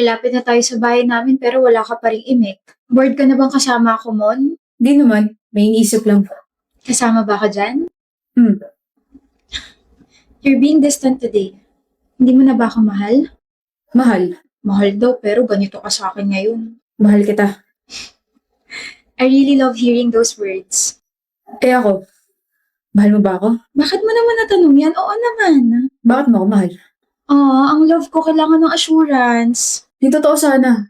Malapit na tayo sa bahay namin pero wala ka pa ring imik. Bored ka na bang kasama ako, Mon? Di naman, may iniisip lang. Kasama ba ka dyan? Hmm, You're being distant today. Hindi mo na ba ako mahal? mahal. Mahal daw pero ganito ka sa akin ngayon. Mahal kita. I really love hearing those words. Eh ako, mahal mo ba ako? Bakit mo naman natanong yan? Oo naman. Bakit mo ako mahal? Ang love ko kailangan ng assurance. Yung totoo sana.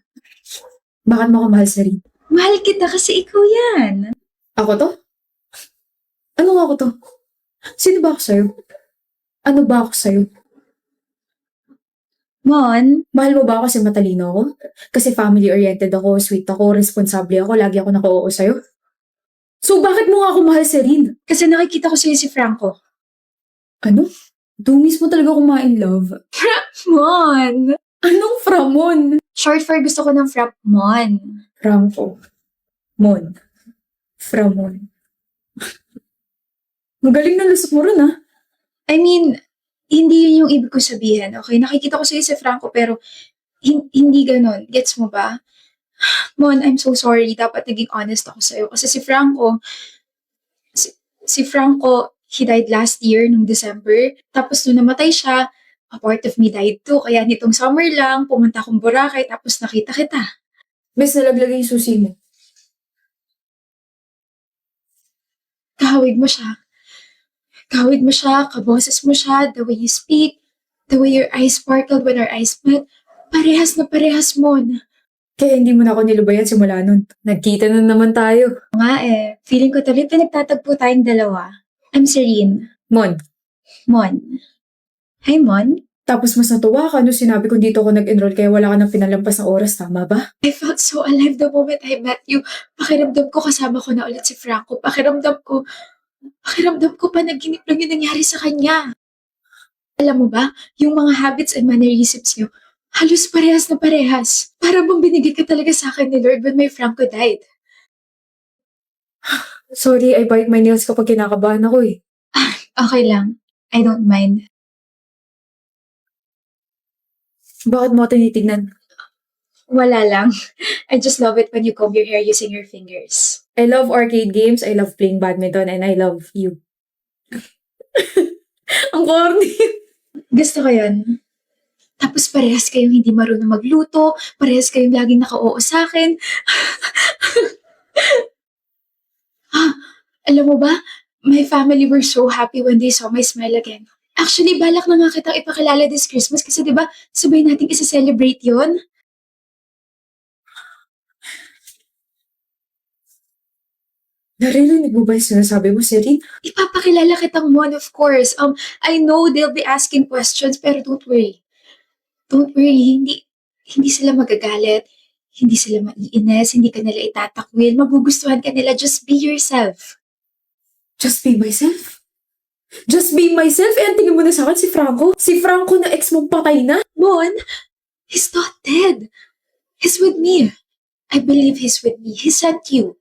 Bakit mo ako mahal sa rin? Mahal kita kasi ikaw yan. Ako to? Ano nga ako to? Sino ba ako sa'yo? Ano ba ako sa'yo? Mon, Mahal mo ba ako kasi matalino ako? Kasi family-oriented ako, sweet ako, responsable ako, lagi ako naka-oo sa'yo? So bakit mo nga ako mahal sa rin? kasi nakikita ko sa'yo si Franco. Ano? Doon mismo talaga ako ma-in love. Mon! Anong Framon? Short for gusto ko ng frap, Mon. Franco. Mon. Framon. Magaling na lusot mo rin, ah. I mean, hindi yun yung ibig ko sabihin, okay? Nakikita ko sa'yo si Franco pero hindi ganon. Gets mo ba? Mon, I'm so sorry. Dapat naging honest ako sa'yo. Kasi si Franco, he died last year, nung December. Tapos nung namatay siya, a part of me died too. Kaya nitong summer lang, pumunta akong Boracay tapos nakita kita. Bes, nalaglagay yung susi mo. Kahawig mo siya. Kahawig mo siya, kaboses mo siya, the way you speak, the way your eyes sparkled when our eyes met. Parehas na parehas, Mon. Kaya hindi mo na ako nilubayan simula nun. Nagkita na naman tayo. Nga feeling ko tuloy pinagtatagpo tayong dalawa. I'm Serene. Mon, Mon. Hi, Mon. tapos mas natuwa ka nung sinabi ko dito ako nag-enroll kaya wala ka nang pinalampas ng oras, tama ba? I felt so alive the moment I met you. Pakiramdam ko kasama ko na ulit si Franco. Pakiramdam ko panaginip lang yung nangyari sa kanya. Alam mo ba, yung mga habits and mannerisms niyo, halos parehas na parehas. Para bang binigay ka talaga sa akin ni Lord when my Franco died. Sorry, I bite my nails kapag kinakabahan ako eh. Okay lang. I don't mind. Bakit mo ako tinitignan? Wala lang. I just love it when you comb your hair using your fingers. I love arcade games, I love playing badminton, and I love you. Ang corny. Gusto ko yun. Tapos parehas kayong hindi marunong magluto, parehas kayong laging naka-oo sa akin. Alam mo ba, my family were so happy when they saw my smile again. Actually, balak na nga kitang ipakilala this Christmas kasi di ba sabay nating isa-celebrate yon. Naririnig mo ba yung sinasabi mo, Serene? Ipapakilala kitang Mon, of course. I know they'll be asking questions, pero don't worry. Don't worry, hindi sila magagalit. Hindi sila maiinis, hindi ka nila itatakwil, magugustuhan ka nila, just be yourself. Just be myself? Just be myself? Eh, ang tingin mo na sa akin si Franco? Si Franco na ex mong patay na? Mon, he's not dead. He's with me. I believe he's with me. He sent you.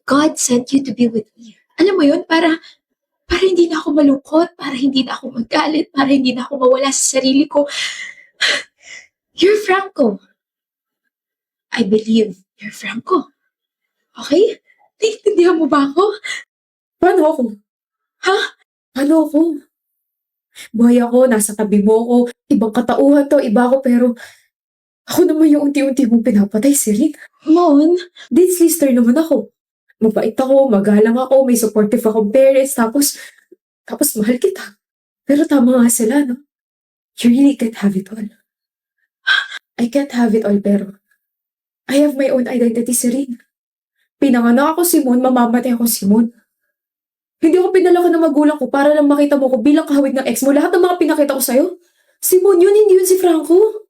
God sent you to be with me. Alam mo yun, para hindi na ako malungkot, para hindi na ako magalit, para hindi na ako mawala sa sarili ko. You're Franco. I believe you're Franco. Okay? Naiintindihan mo ba ako? Paano ako? Ha? Paano ako? Buhay ako, nasa tabi mo ako, ibang katauhan to, iba ako, pero ako naman yung unti-unti mong pinapatay, Serene. Mon, Dean's lister naman ako. Mabait ako, magalang ako, may supportive akong parents, tapos mahal kita. Pero tama nga sila, no? You really can't have it all. I can't have it all, pero I have my own identity, Serene. Pinanganak ako Simon, mamamatay ako Simon. Hindi ako pinalaki ng magulang ko para lang makita mo ko bilang kahawig ng ex mo. Lahat ng mga pinakita ko sa'yo, Simon yun, hindi yun si Franco.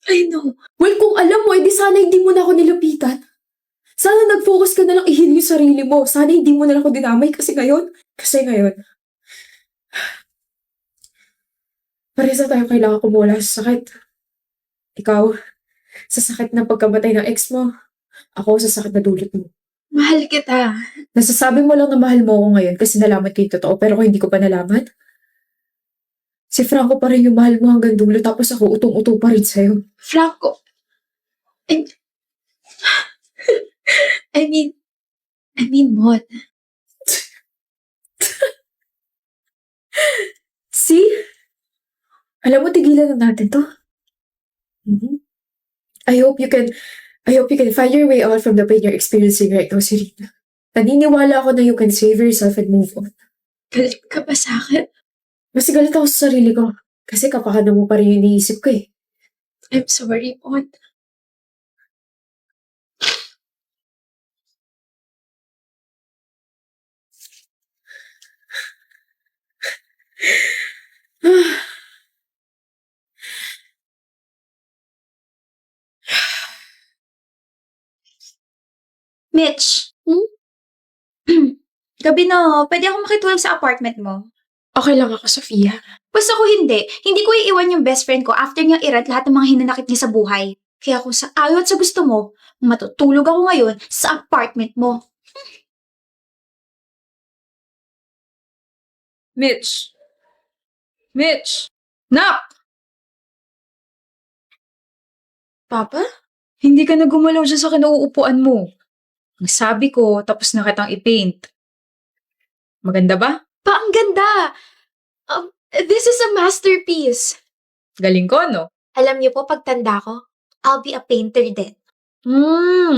I know. Well, kung alam mo, edi sana hindi mo na ako nilapitan. Sana nag-focus ka na lang i-heal yung sarili mo. Sana hindi mo na lang ako dinamay kasi ngayon, parehas na tayo kailangan kumula sa sakit. Ikaw, sa sakit ng pagkamatay ng ex mo. Ako sa sakit na dulot mo. Mahal kita. Nasasabi mo lang na mahal mo ako ngayon kasi nalaman ko yung totoo pero kung hindi ko pa nalaman, Si Franco pa rin yung mahal mo hanggang dulo tapos ako utong-uto pa rin sa'yo. Franco, I, I mean, Mon. See? Alam mo, tigilan na natin to. Mhm. I hope you can, I hope you can find your way out from the pain you're experiencing right now, Serena. Naniniwala ako na you can save yourself and move on. Galit ka ba sa akin? Mas galit ako sa sarili ko. Kasi kapakanan mo pa rin yung iniisip ko eh. I'm sorry, Mon. Mitch, gabi na, pwede ako makitulog sa apartment mo. Okay lang ako, Sofia. Basta ko hindi. Hindi ko iiwan yung best friend ko after niyang irat lahat ng mga hinanakit niya sa buhay. Kaya kung sa ayaw at sa gusto mo, matutulog ako ngayon sa apartment mo. Mitch! Mitch! Nak! Papa? Hindi ka na gumalaw dyan sa kinauupuan mo. Ang sabi ko, tapos na kitang i-paint. Maganda ba? Pa, ang ganda! This is a masterpiece. Galing ko, no? Alam niyo po, pagtanda ko, I'll be a painter din.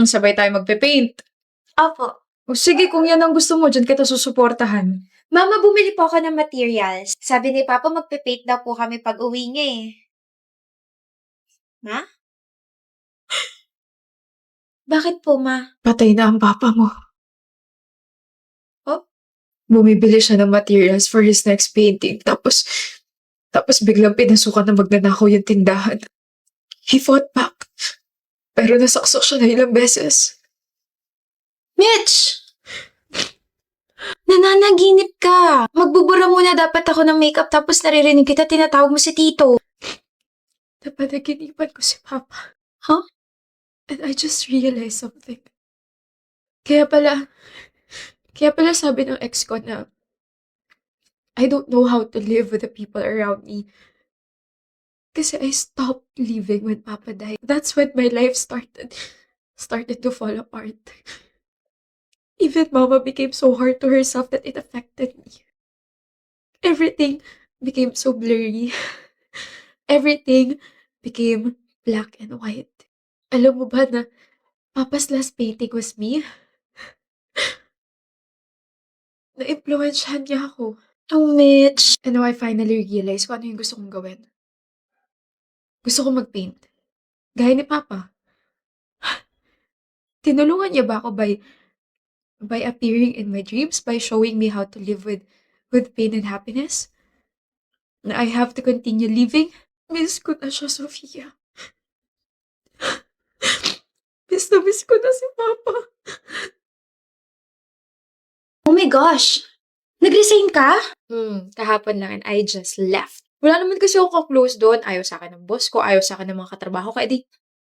Sabay tayo magpe-paint. Opo. O sige, kung yan ang gusto mo, dyan kita susuportahan. Mama, bumili po ako ng materials. Sabi ni Papa, magpe-paint daw po kami pag uwi niya eh. Ma? Bakit po, Ma? Patay na ang papa mo. Oh? Bumibili siya ng materials for his next painting. Tapos biglang pinasukan na magnanakaw yung tindahan. He fought back. Pero nasaksak siya na ilang beses. Mitch! Nananaginip ka. Magbubura muna dapat ako ng makeup tapos naririnig kita tinatawag mo si Tito. Napanaginipan ko si Papa. Huh? And I just realized something. Kaya pala sabi ng ex ko na I don't know how to live with the people around me. Kasi I stopped living when Papa died. That's when my life started to fall apart. Even Mama became so hard to herself that it affected me. Everything became so blurry. Everything became black and white. Alam mo ba na Papa's last painting was me? Na-impluwensyahan niya ako. Oh, Mitch. And now I finally realized kung ano yung gusto kong gawin. Gusto ko mag-paint. Gaya ni Papa. Tinulungan niya ba ako by appearing in my dreams, by showing me how to live with pain and happiness? Na I have to continue living? Miss ko na siya, Sofia. Miss ko na si Papa. Oh my gosh! Nag-resign ka? Kahapon lang and I just left. Wala naman kasi ako ka-close doon. Ayaw sa akin ng boss ko, ayaw sa akin ng mga katrabaho ko. Edi,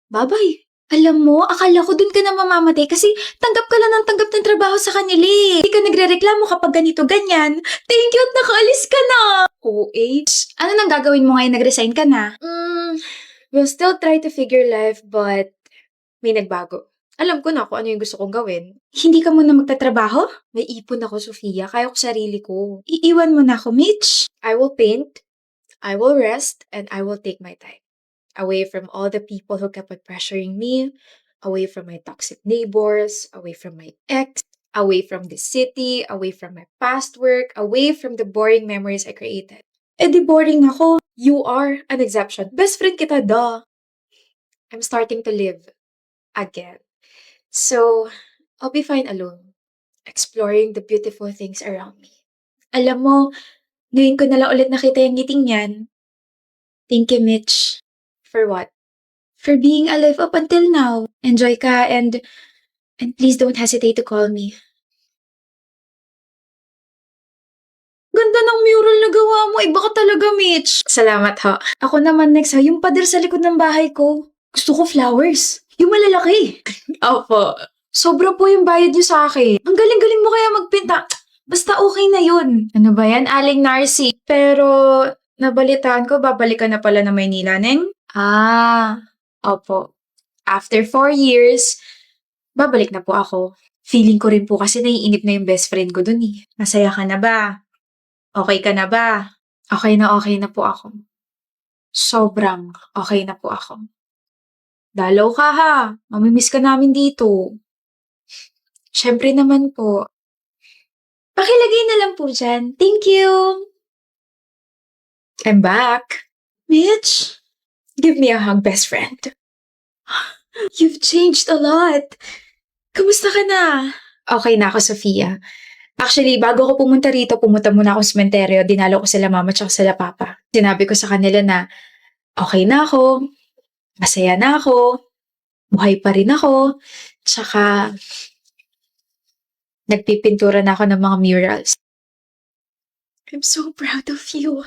Babay. Alam mo, akala ko dun ka na mamamatay kasi tanggap ka lang ng tanggap ng trabaho sa kanila eh. Hindi ka nagre-reklamo kapag ganito ganyan. Thank you at nakaalis ka na! OA? Ano nang gagawin mo ngayon nag-resign ka na? We'll still try to figure life but may nagbago. Alam ko na kung ano yung gusto kong gawin. Hindi ka muna magtatrabaho? May ipon ako, Sofia. Kaya ko sarili ko. Iiwan mo na ako, Mitch. I will paint, I will rest, and I will take my time. Away from all the people who kept on pressuring me, away from my toxic neighbors, away from my ex, away from the city, away from my past work, away from the boring memories I created. Eh di boring ako. You are an exception. Best friend kita, duh. I'm starting to live again. So, I'll be fine alone, exploring the beautiful things around me. Alam mo, ngayon ko na lang ulit nakita yung ngiting yan. Thank you, Mitch. For what? For being alive up until now. Enjoy ka and please don't hesitate to call me. Ganda ng mural na gawa mo. Iba ka talaga, Mitch. Salamat, ho. Ako naman next ha, yung pader sa likod ng bahay ko. Gusto ko flowers. Yung malalaki. Opo. Sobra po yung bayad niyo sa akin. Ang galing-galing mo kaya magpinta. Basta okay na yun. Ano ba yan, Aling Narcy? Pero Nabalitaan ko, babalik ka na pala na Maynila, Neng? Ah, opo. After 4 years, babalik na po ako. Feeling ko rin po kasi naiinip na yung best friend ko dun eh. Masaya ka na ba? Okay ka na ba? Okay na po ako. Sobrang okay na po ako. Dalaw ka ha. Mamimiss ka namin dito. Siyempre naman po. Pakilagay na lang po dyan. Thank you. I'm back. Mitch, give me a hug, best friend. You've changed a lot. Kamusta ka na? Okay na ako, Sofia. Actually, bago ako pumunta rito, pumunta muna ako sa sementeryo. Dinalo ko sila mama at sila papa. Sinabi ko sa kanila na okay na ako, masaya na ako, buhay pa rin ako, tsaka nagpipintura na ako ng mga murals. I'm so proud of you.